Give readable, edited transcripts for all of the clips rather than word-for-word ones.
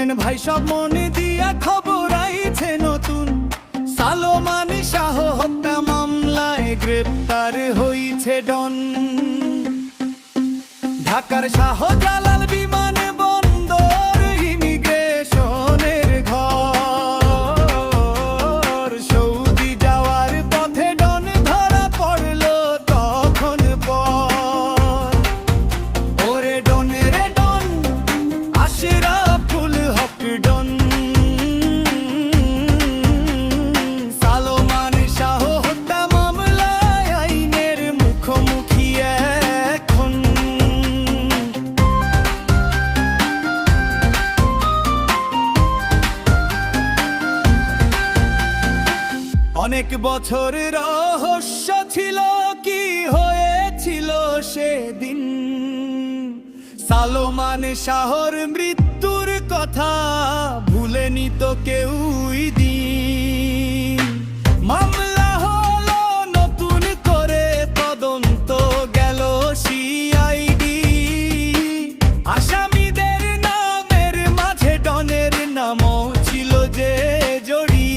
শুনেন ভাই সব মনে দিয়া খবর আইছে নতুন, সালমান শাহ হত্যা মামলায় গ্রেপ্তার হইছে ডন। ঢাকার শাহজালাল বিমান বন্দর ইমিগ্রেশনের ঘর, সৌদি যাওয়ার পথে ডন ধরা পড়লো তখন পর। ওরে ডন রে ডন, আশরাফুল হক ডন, সালমান শাহ হত্যা মামলায় আইনের মুখোমুখি এখন। অনেক বছর রহস্য ছিল কি হয়েছিল সেদিন, সালমান শাহর মৃত্যুর কথা ভুলেনি তো কেউই দিন। মামলা হলো নতুন করে, তদন্ত গেল সিআইডি, আসামিদের নামের মাঝে ডনের নামও ছিল যে জড়ি।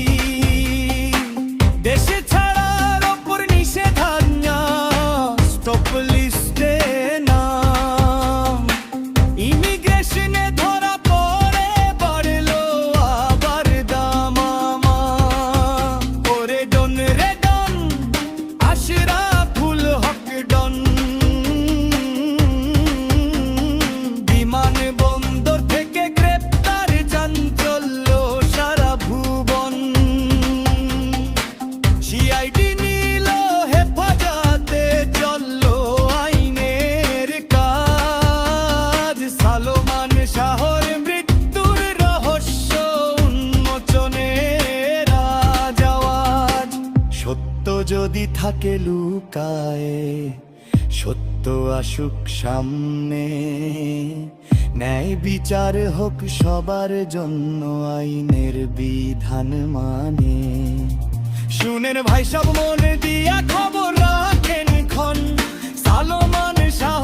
দেশে ছাড়ার ওপর নিষেধাজ্ঞা, স্টপ লিস্টে নাম, ইমিগ্রেশনে ধরা পড়ে বাড়লো আবার দামামা। ওরে ডন রে ডন, আশরাফুল হক ডন, বিমান বন্দর থেকে গ্রেপ্তার চাঞ্চল্য সারা ভুবন। সিআইডি নিল হেফাজতে, চললো আইনের কাজ, সালমান শাহর মৃত্যুর রহস্য উন্মোচনের আওয়াজ। সত্য যদি থাকে লুকায়ে, সত্য আসুক সামনে, ন্যায় বিচার হোক সবার জন্য, আইনের বিধান মানে। শুনেন ভাই সব মনে দিয়া খবর রাখেন খন, সালমান শাহ